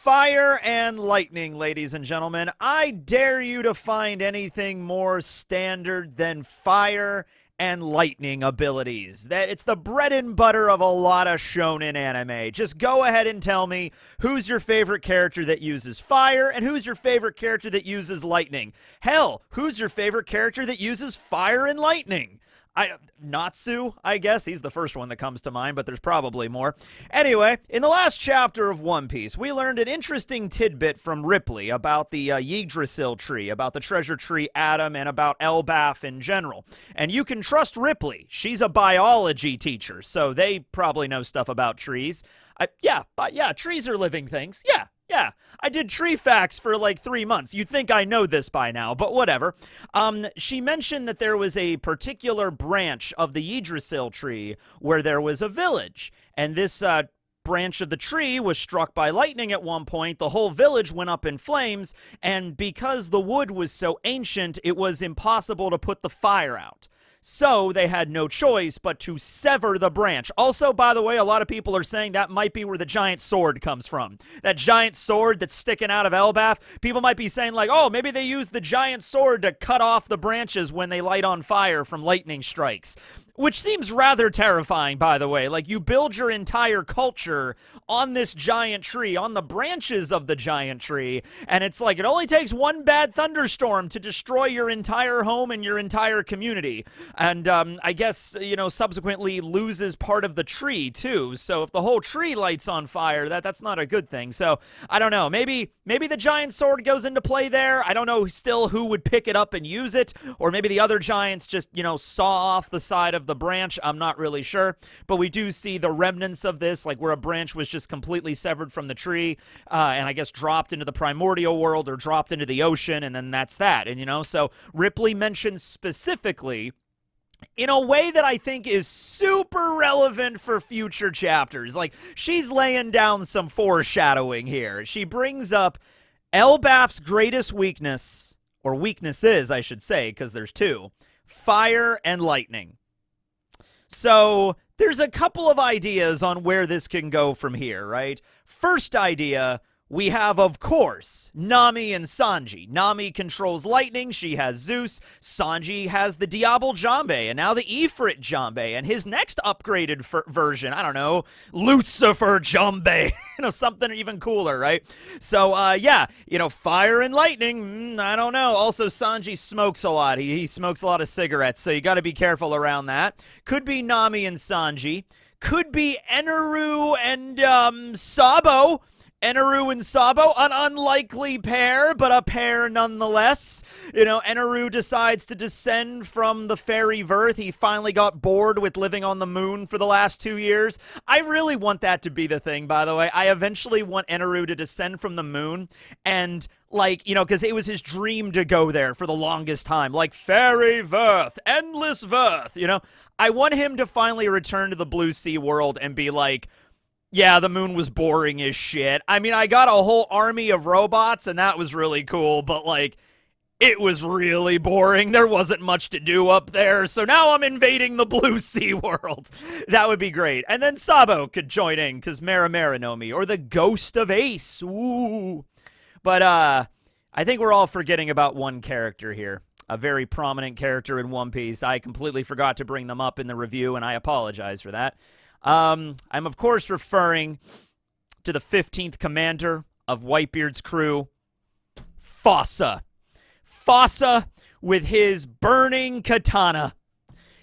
Fire and lightning, ladies and gentlemen. I dare you to find anything more standard than fire and lightning abilities. That it's the bread and butter of a lot of shonen anime. Just go ahead and tell me who's your favorite character that uses fire and who's your favorite character that uses lightning. Hell, who's your favorite character that uses fire and lightning? Natsu, I guess. He's the first one that comes to mind, but there's probably more. Anyway, in the last chapter of One Piece, we learned an interesting tidbit from Ripley about the Yggdrasil tree, about the treasure tree Atom, and about Elbaph in general. And you can trust Ripley. She's a biology teacher, so they probably know stuff about trees. Yeah, trees are living things. Yeah, I did tree facts for like 3 months. You'd think I know this by now, but whatever. She mentioned that there was a particular branch of the Yggdrasil tree where there was a village, and this branch of the tree was struck by lightning at one point. The whole village went up in flames, and because the wood was so ancient, it was impossible to put the fire out. So they had no choice but to sever the branch. Also, by the way, a lot of people are saying that might be where the giant sword comes from. That giant sword that's sticking out of Elbaph. People might be saying like, oh, maybe they used the giant sword to cut off the branches when they light on fire from lightning strikes. Which seems rather terrifying, by the way. Like, you build your entire culture on this giant tree, on the branches of the giant tree, and it's like, it only takes one bad thunderstorm to destroy your entire home and your entire community. And, I guess, subsequently loses part of the tree, too. So if the whole tree lights on fire, that's not a good thing. So, I don't know. Maybe the giant sword goes into play there. I don't know still who would pick it up and use it. Or maybe the other giants just, saw off the side of the branch. I'm not really sure, but we do see the remnants of this, like where a branch was just completely severed from the tree, and I guess dropped into the primordial world or dropped into the ocean, and then that's that. And so Ripley mentions specifically in a way that I think is super relevant for future chapters. Like, she's laying down some foreshadowing here. She brings up Elbaph's greatest weakness, or weaknesses, I should say, because there's two: fire and lightning. So there's a couple of ideas on where this can go from here, right? First idea, we have, of course, Nami and Sanji. Nami controls lightning. She has Zeus. Sanji has the Diable Jambe, and now the Ifrit Jambe, and his next upgraded version, I don't know, Lucifer Jambe. Something even cooler, right? So, fire and lightning, I don't know. Also, Sanji smokes a lot. He smokes a lot of cigarettes, so you got to be careful around that. Could be Nami and Sanji. Could be Eneru and Sabo. Eneru and Sabo, an unlikely pair, but a pair nonetheless. Eneru decides to descend from the fairy Verth. He finally got bored with living on the moon for the last 2 years. I really want that to be the thing, by the way. I eventually want Eneru to descend from the moon and, because it was his dream to go there for the longest time. Like, fairy Verth, endless Verth, I want him to finally return to the Blue Sea world and be like, yeah, the moon was boring as shit. I mean, I got a whole army of robots, and that was really cool, but, it was really boring. There wasn't much to do up there, so now I'm invading the Blue Sea world. That would be great. And then Sabo could join in, because Mera Mera no Mi, or the Ghost of Ace. Ooh. But, I think we're all forgetting about one character here. A very prominent character in One Piece. I completely forgot to bring them up in the review, and I apologize for that. I'm, of course, referring to the 15th commander of Whitebeard's crew, Fossa. Fossa with his burning katana.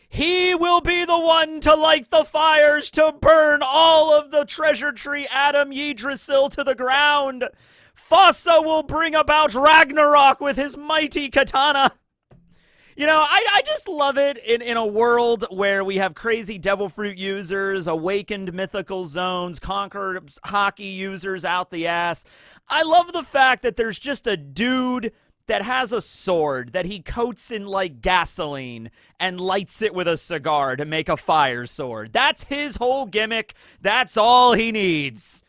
He will be the one to light the fires to burn all of the treasure tree Atom Yggdrasil to the ground. Fossa will bring about Ragnarok with his mighty katana. I just love it in a world where we have crazy devil fruit users, awakened mythical zones, conquered hockey users out the ass. I love the fact that there's just a dude that has a sword that he coats in, gasoline and lights it with a cigar to make a fire sword. That's his whole gimmick. That's all he needs.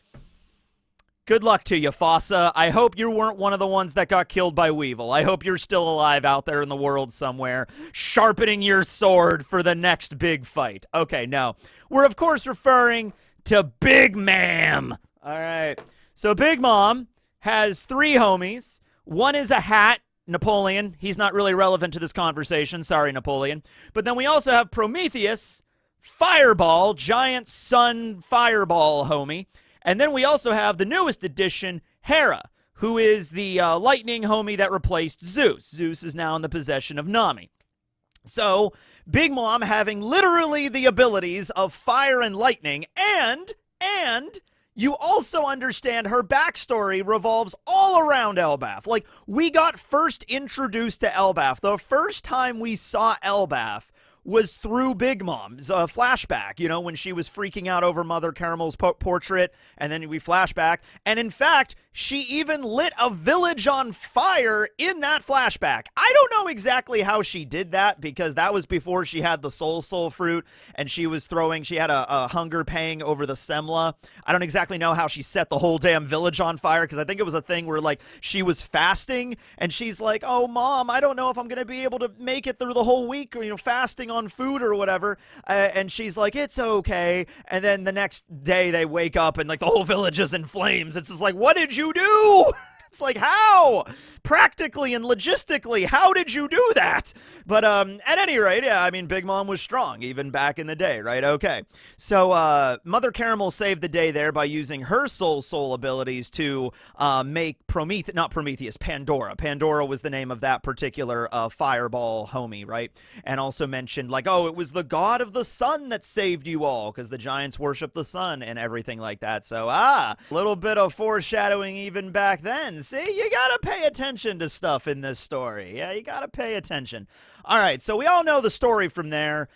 Good luck to you, Fossa. I hope you weren't one of the ones that got killed by Weevil. I hope you're still alive out there in the world somewhere, sharpening your sword for the next big fight. Okay, no. We're, of course, referring to Big Ma'am. All right. So Big Mom has three homies. One is a hat, Napoleon. He's not really relevant to this conversation. Sorry, Napoleon. But then we also have Prometheus, Fireball, giant sun fireball homie. And then we also have the newest addition, Hera, who is the lightning homie that replaced Zeus. Zeus is now in the possession of Nami. So, Big Mom having literally the abilities of fire and lightning, and you also understand her backstory revolves all around Elbaph. Like, we got first introduced to Elbaph. The first time we saw Elbaph was through Big Mom's flashback, you know, when she was freaking out over Mother Caramel's portrait, and then we flashback. And in fact, she even lit a village on fire in that flashback. I don't know exactly how she did that, because that was before she had the soul fruit, and she had a hunger pang over the semla. I don't exactly know how she set the whole damn village on fire, because I think it was a thing where, like, she was fasting, and she's like, oh, Mom, I don't know if I'm going to be able to make it through the whole week, or, you know, fasting on food or whatever, and she's like, it's okay, and then the next day they wake up and, like, the whole village is in flames. It's just like, what did you do? It's like, how? Practically and logistically, how did you do that? But at any rate, yeah, I mean, Big Mom was strong, even back in the day, right? Okay. So Mother Caramel saved the day there by using her soul abilities to make Pandora. Pandora was the name of that particular fireball homie, right? And also mentioned, like, oh, it was the god of the sun that saved you all, because the giants worship the sun and everything like that. So, a little bit of foreshadowing even back then. See, you gotta pay attention to stuff in this story. Yeah, you gotta pay attention. All right, so we all know the story from there.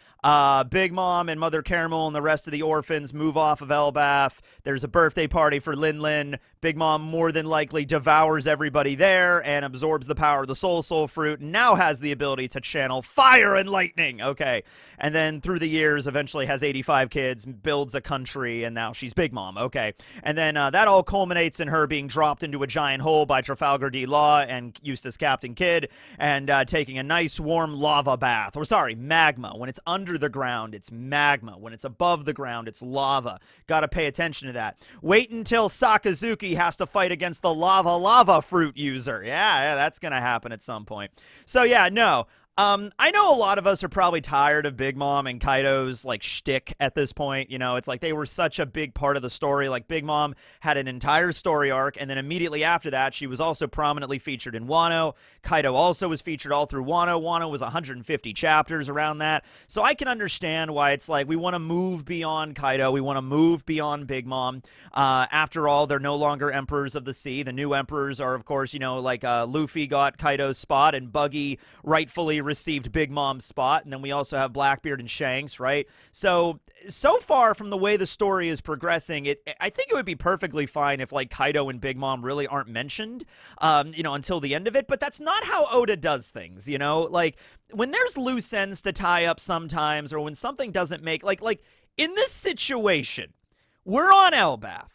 Big Mom and Mother Caramel and the rest of the orphans move off of Elbaph. There's a birthday party for Lin Lin. Big Mom more than likely devours everybody there and absorbs the power of the soul fruit, and now has the ability to channel fire and lightning. Okay. And then through the years, eventually has 85 kids, builds a country, and now she's Big Mom. Okay. And then that all culminates in her being dropped into a giant hole by Trafalgar D. Law and Eustace Captain Kidd, and taking a nice warm lava bath. Or sorry, magma. When it's under the ground, it's magma. When it's above the ground, it's lava. Gotta pay attention to that. Wait until Sakazuki has to fight against the lava fruit user. Yeah, that's gonna happen at some point. So yeah, no. I know a lot of us are probably tired of Big Mom and Kaido's, like, shtick at this point. You know, it's like they were such a big part of the story. Like, Big Mom had an entire story arc, and then immediately after that, she was also prominently featured in Wano. Kaido also was featured all through Wano. Wano was 150 chapters around that. So I can understand why it's like we want to move beyond Kaido. We want to move beyond Big Mom. After all, they're no longer emperors of the sea. The new emperors are, of course, you know, like Luffy got Kaido's spot, and Buggy rightfully received Big Mom's spot, and then we also have Blackbeard and Shanks, right? So far from the way the story is progressing, I think it would be perfectly fine if, like, Kaido and Big Mom really aren't mentioned, you know, until the end of it, but that's not how Oda does things, you know? Like, when there's loose ends to tie up sometimes, or when something doesn't make, like in this situation, we're on Elbaph.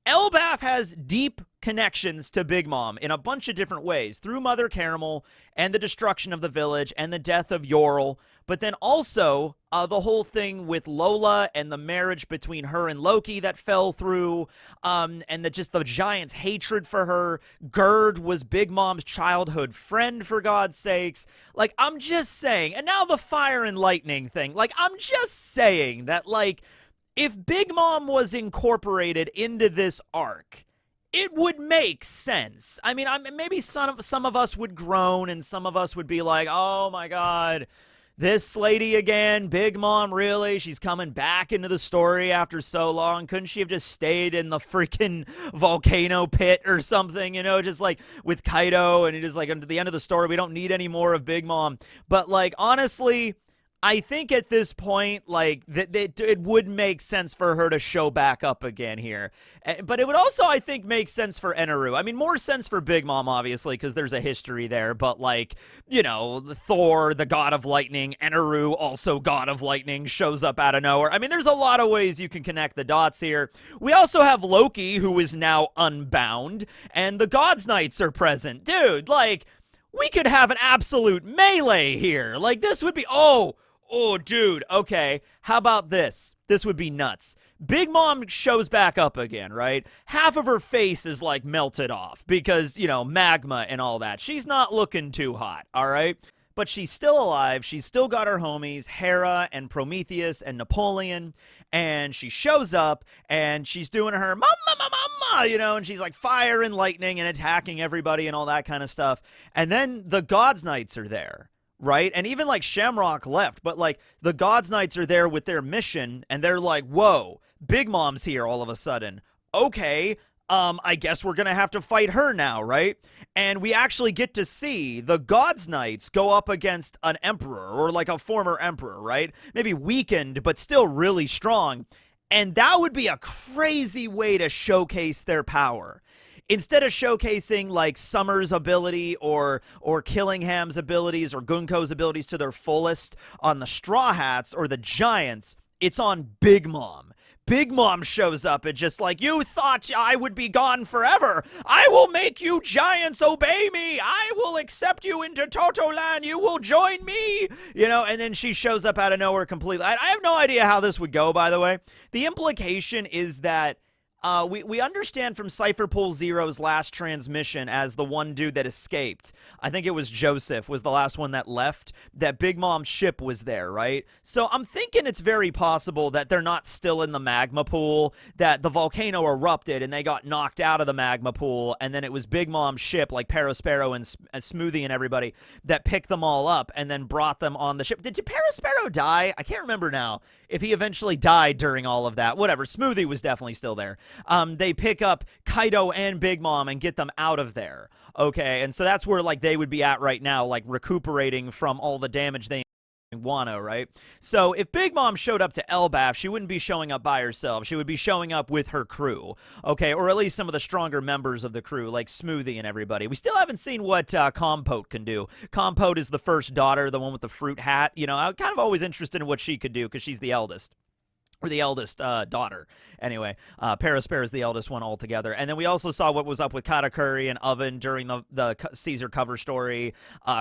Elbaph has deep connections to Big Mom in a bunch of different ways, through Mother Caramel and the destruction of the village and the death of Yorl, but then also the whole thing with Lola and the marriage between her and Loki that fell through, and just the giant's hatred for her. Gerd was Big Mom's childhood friend, for God's sakes. Like, I'm just saying, and now the fire and lightning thing, like, I'm just saying that, like, if Big Mom was incorporated into this arc, it would make sense. I mean, maybe some of us would groan, and some of us would be like, oh my God, this lady again, Big Mom, really? She's coming back into the story after so long. Couldn't she have just stayed in the freaking volcano pit or something, you know, just like with Kaido, and it is like, until the end of the story, we don't need any more of Big Mom. But, like, honestly, I think at this point, like, it would make sense for her to show back up again here. But it would also, I think, make sense for Eneru. I mean, more sense for Big Mom, obviously, because there's a history there. But, like, you know, Thor, the god of lightning, Eneru, also god of lightning, shows up out of nowhere. I mean, there's a lot of ways you can connect the dots here. We also have Loki, who is now unbound, and the Gods Knights are present. Dude, like, we could have an absolute melee here. Like, this would be... Oh, dude, okay, how about this? This would be nuts. Big Mom shows back up again, right? Half of her face is like melted off because, magma and all that. She's not looking too hot, all right? But she's still alive. She's still got her homies, Hera and Prometheus and Napoleon. And she shows up and she's doing her mama, and she's like fire and lightning and attacking everybody and all that kind of stuff. And then the Gods Knights are there, right? And even like Shamrock left, but like the Gods Knights are there with their mission and they're like, whoa, Big Mom's here all of a sudden. Okay, I guess we're going to have to fight her now, right? And we actually get to see the Gods Knights go up against an emperor or like a former emperor, right? Maybe weakened, but still really strong. And that would be a crazy way to showcase their power. Instead of showcasing like Summer's ability or Killingham's abilities or Gunko's abilities to their fullest on the Straw Hats or the Giants, it's on Big Mom. Big Mom shows up and just like, you thought I would be gone forever. I will make you giants obey me. I will accept you into Totoland. You will join me. And then she shows up out of nowhere completely. I have no idea how this would go, by the way. The implication is that we understand from Cypherpool Zero's last transmission as the one dude that escaped. I think it was Joseph was the last one that left, that Big Mom's ship was there, right? So I'm thinking it's very possible that they're not still in the magma pool, that the volcano erupted and they got knocked out of the magma pool, and then it was Big Mom's ship, like Parasparrow and Smoothie and everybody, that picked them all up and then brought them on the ship. Did Parasparrow die? I can't remember now if he eventually died during all of that. Whatever, Smoothie was definitely still there. They pick up Kaido and Big Mom and get them out of there. Okay, and so that's where like they would be at right now, like recuperating from all the damage they Wano, right? So if Big Mom showed up to Elbaph, she wouldn't be showing up by herself. She would be showing up with her crew, okay? Or at least some of the stronger members of the crew, like Smoothie and everybody. We still haven't seen what Compote can do. Compote is the first daughter, the one with the fruit hat. I'm kind of always interested in what she could do because she's the eldest. Or the eldest daughter. Anyway, Paraspare is the eldest one altogether. And then we also saw what was up with Katakuri and Oven during the Caesar cover story.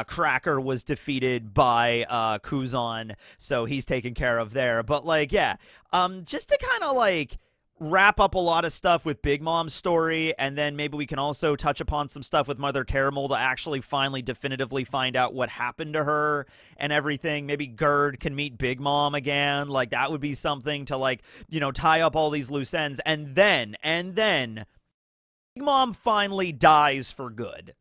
Cracker was defeated by Kuzan, so he's taken care of there. But, just to kind of, wrap up a lot of stuff with Big Mom's story, and then maybe we can also touch upon some stuff with Mother Caramel to actually finally definitively find out what happened to her and everything. Maybe Gerd can meet Big Mom again. That would be something to, tie up all these loose ends. And then Big Mom finally dies for good.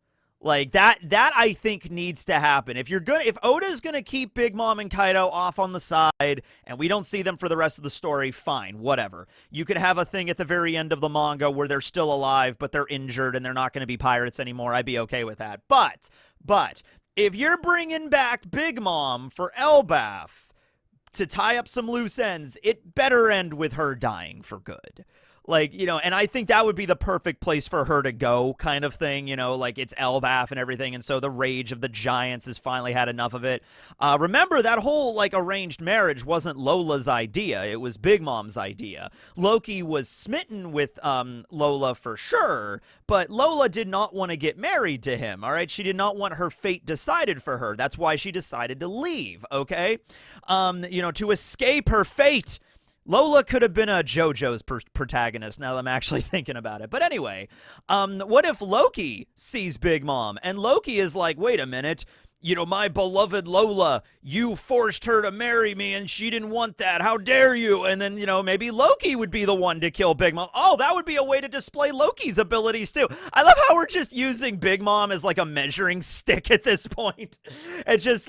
That I think needs to happen. If Oda's gonna keep Big Mom and Kaido off on the side and we don't see them for the rest of the story, fine, whatever. You could have a thing at the very end of the manga where they're still alive but they're injured and they're not gonna be pirates anymore. I'd be okay with that. But if you're bringing back Big Mom for Elbaph to tie up some loose ends, it better end with her dying for good. And I think that would be the perfect place for her to go, kind of thing, it's Elbaph and everything, and so the rage of the giants has finally had enough of it. Remember, that whole, arranged marriage wasn't Lola's idea, it was Big Mom's idea. Loki was smitten with, Lola for sure, but Lola did not want to get married to him, all right? She did not want her fate decided for her. That's why she decided to leave, okay? To escape her fate. Lola could have been a JoJo's protagonist, now that I'm actually thinking about it. But anyway, what if Loki sees Big Mom, and Loki is like, wait a minute, my beloved Lola, you forced her to marry me, and she didn't want that. How dare you? And then, maybe Loki would be the one to kill Big Mom. Oh, that would be a way to display Loki's abilities, too. I love how we're just using Big Mom as, a measuring stick at this point. It's just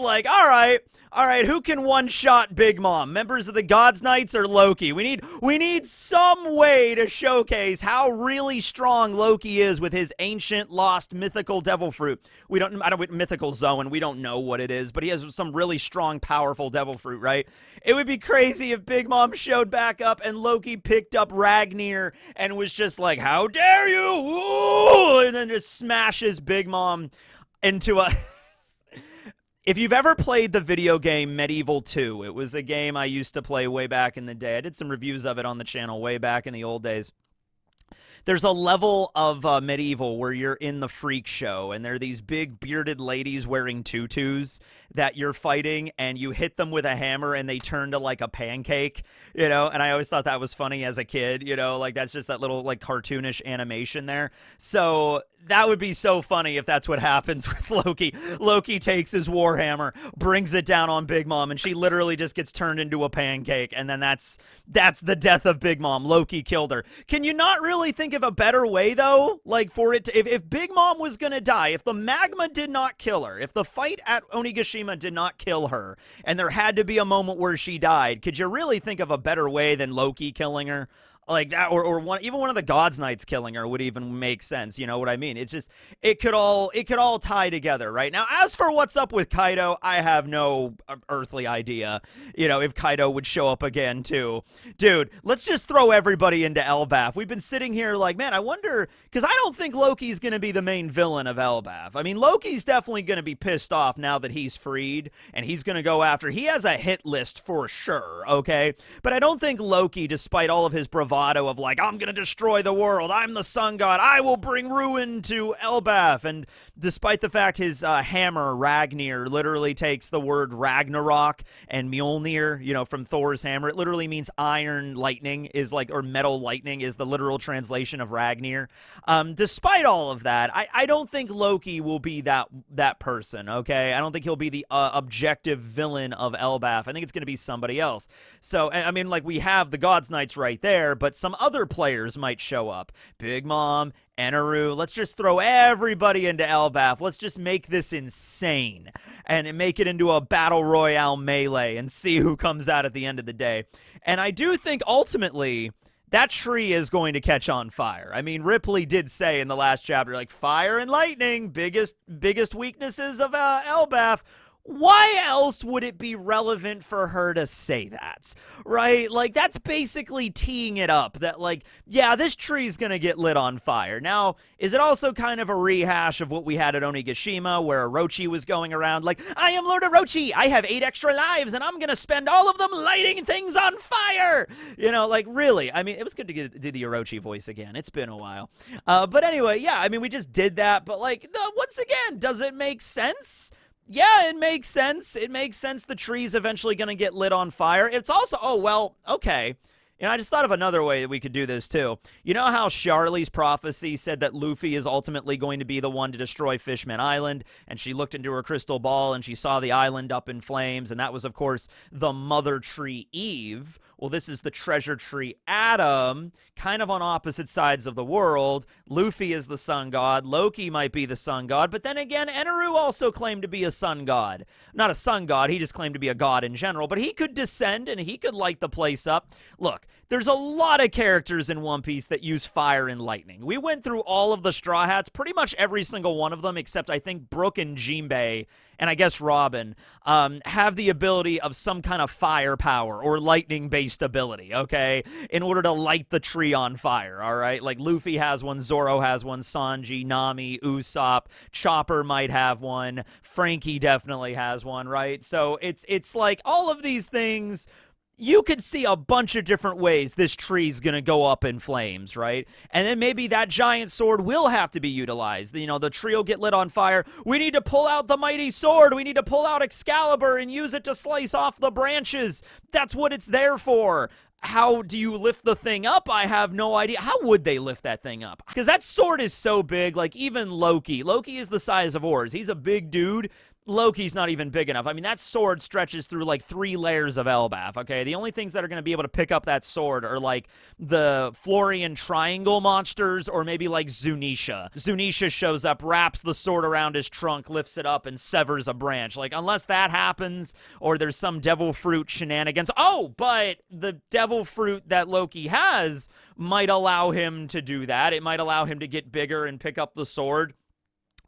all right, who can one-shot Big Mom? Members of the Gods Knights or Loki? We need some way to showcase how really strong Loki is with his ancient, lost, mythical devil fruit. Mythical Zoan, we don't know what it is, but he has some really strong, powerful devil fruit, right? It would be crazy if Big Mom showed back up and Loki picked up Ragnir and was just like, how dare you? Ooh! And then just smashes Big Mom into a... If you've ever played the video game Medieval 2, it was a game I used to play way back in the day. I did some reviews of it on the channel way back in the old days. there's a level of medieval where you're in the freak show and there are these big bearded ladies wearing tutus that you're fighting, and you hit them with a hammer and they turn to like a pancake, and I always thought that was funny as a kid, like that's just that little like cartoonish animation there. So that would be so funny if that's what happens with Loki. Loki takes his warhammer, brings it down on Big Mom, and she literally just gets turned into a pancake, and then that's the death of Big Mom. Loki killed her. Can you not really think of a better way, though? Like, for it to, if Big Mom was gonna die, if the magma did not kill her, if the fight at Onigashima did not kill her, and there had to be a moment where she died, could you really think of a better way than Loki killing her? Like that, or even one of the God's Knights killing her would even make sense. You know what I mean? It's just it could all tie together right now. As for what's up with Kaido, I have no earthly idea. If Kaido would show up again too, dude. Let's just throw everybody into Elbaph. We've been sitting here like, man, I wonder, because I don't think Loki's gonna be the main villain of Elbaph. I mean, Loki's definitely gonna be pissed off now that he's freed, and he's gonna go after. He has a hit list for sure, okay? But I don't think Loki, despite all of his bravado of like, I'm gonna destroy the world, I'm the sun god, I will bring ruin to Elbaph, and despite the fact his hammer Ragnir literally takes the word Ragnarok and Mjolnir, from Thor's hammer, it literally means iron lightning, is like, or metal lightning is the literal translation of Ragnir. Despite all of that, I don't think Loki will be that person, okay? I don't think he'll be the objective villain of Elbaph. I think it's gonna be somebody else. So I mean, like, we have the God's Knights right there, but some other players might show up. Big Mom, Eneru. Let's just throw everybody into Elbaph. Let's just make this insane and make it into a battle royale melee and see who comes out at the end of the day. And I do think ultimately that tree is going to catch on fire. I mean, Ripley did say in the last chapter, like, fire and lightning, biggest weaknesses of Elbaph. Why else would it be relevant for her to say that, right? Like, that's basically teeing it up that, like, yeah, this tree's gonna get lit on fire. Now, is it also kind of a rehash of what we had at Onigashima, where Orochi was going around like, I am Lord Orochi, I have 8 extra lives, and I'm gonna spend all of them lighting things on fire? Like, really? I mean, it was good to do the Orochi voice again. It's been a while. But anyway, yeah, I mean, we just did that, but, like, once again, does it make sense? Yeah, it makes sense. It makes sense the tree's eventually going to get lit on fire. It's also, oh, well, okay. I just thought of another way that we could do this, too. You know how Charlie's prophecy said that Luffy is ultimately going to be the one to destroy Fishman Island, and she looked into her crystal ball and she saw the island up in flames, and that was, of course, the mother tree Eve. Well, this is the treasure tree Adam, kind of on opposite sides of the world. Luffy is the sun god. Loki might be the sun god. But then again, Eneru also claimed to be a sun god. Not a sun god. He just claimed to be a god in general. But he could descend and he could light the place up. Look, there's a lot of characters in One Piece that use fire and lightning. We went through all of the Straw Hats, pretty much every single one of them, except I think Brook and Jinbei, and I guess Robin, have the ability of some kind of firepower or lightning-based ability, okay, in order to light the tree on fire, all right? Like, Luffy has one, Zoro has one, Sanji, Nami, Usopp, Chopper might have one, Frankie definitely has one, right? So it's like all of these things, you could see a bunch of different ways this tree's gonna go up in flames, right? And then maybe that giant sword will have to be utilized. The tree will get lit on fire. We need to pull out the mighty sword. We need to pull out Excalibur and use it to slice off the branches. That's what it's there for. How do you lift the thing up? I have no idea. How would they lift that thing up? Because that sword is so big, like even Loki. Loki is the size of Oars. He's a big dude. Loki's not even big enough. I mean, that sword stretches through like 3 layers of Elbaph, okay? The only things that are going to be able to pick up that sword are like the Florian Triangle monsters or maybe like Zunisha. Zunisha shows up, wraps the sword around his trunk, lifts it up, and severs a branch. Like, unless that happens or there's some devil fruit shenanigans. Oh, but the devil fruit that Loki has might allow him to do that. It might allow him to get bigger and pick up the sword,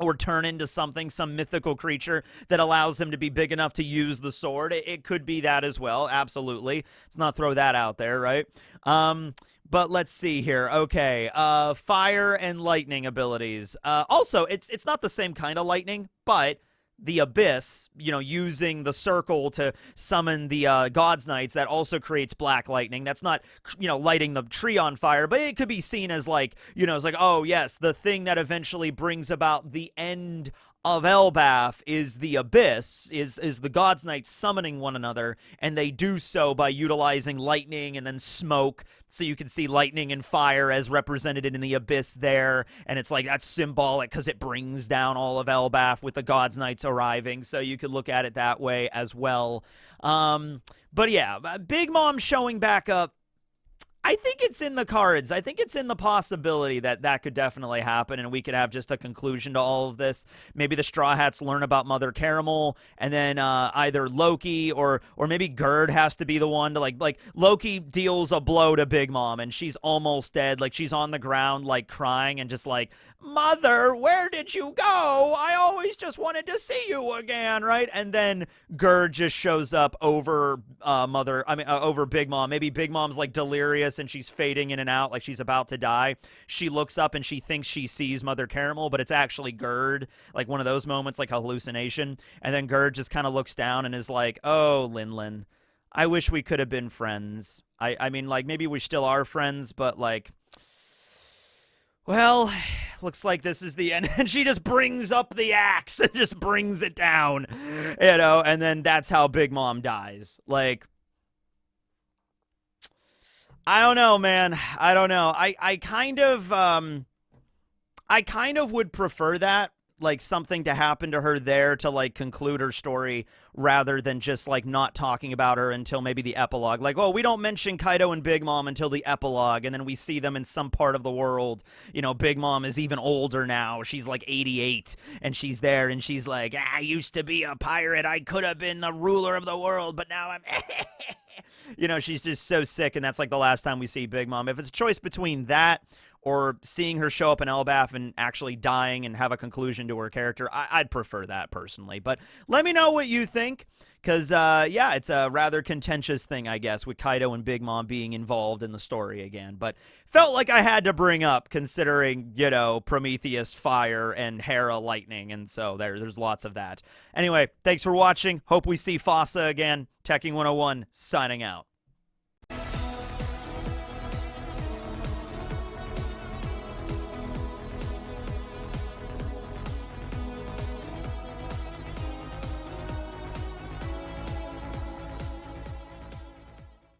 or turn into something, some mythical creature that allows him to be big enough to use the sword. It could be that as well, absolutely. Let's not throw that out there, right? But let's see here. Okay, fire and lightning abilities. Also, it's not the same kind of lightning, but the abyss, using the circle to summon the God's Knights, that also creates black lightning. That's not, lighting the tree on fire, but it could be seen as like, it's like, oh, yes, the thing that eventually brings about the end of Elbaph is the abyss, is the God's Knights summoning one another, and they do so by utilizing lightning and then smoke. So you can see lightning and fire as represented in the abyss there, and it's like that's symbolic because it brings down all of Elbaph with the God's Knights arriving. So you could look at it that way as well. But yeah, Big Mom showing back up, I think it's in the cards. I think it's in the possibility that that could definitely happen, and we could have just a conclusion to all of this. Maybe the Straw Hats learn about Mother Caramel, and then either Loki or maybe Gerd has to be the one to like Loki deals a blow to Big Mom, and she's almost dead. Like she's on the ground, like crying, and just like, Mother, where did you go? I always just wanted to see you again, right? And then Gerd just shows up over over Big Mom. Maybe Big Mom's like delirious and she's fading in and out like she's about to die. She looks up and she thinks she sees Mother Caramel, but it's actually Gerd, like one of those moments, like a hallucination. And then Gerd just kind of looks down and is like, oh, Linlin, I wish we could have been friends. I mean, like, maybe we still are friends, but like, well, looks like this is the end. And she just brings up the axe and just brings it down, and then that's how Big Mom dies. Like, I don't know, man. I don't know. I kind of would prefer that, like something to happen to her there to like conclude her story rather than just like not talking about her until maybe the epilogue. Like, oh, we don't mention Kaido and Big Mom until the epilogue, and then we see them in some part of the world. Big Mom is even older now. She's like 88, and she's there, and she's like, I used to be a pirate. I could have been the ruler of the world, but now I'm... she's just so sick, and that's like the last time we see Big Mom. If it's a choice between that or seeing her show up in Elbaph and actually dying and have a conclusion to her character, I'd prefer that personally. But let me know what you think, because, yeah, it's a rather contentious thing, I guess, with Kaido and Big Mom being involved in the story again. But felt like I had to bring up, considering, Prometheus fire and Hera lightning, and so there's lots of that. Anyway, thanks for watching. Hope we see Fossa again. Teching 101, signing out.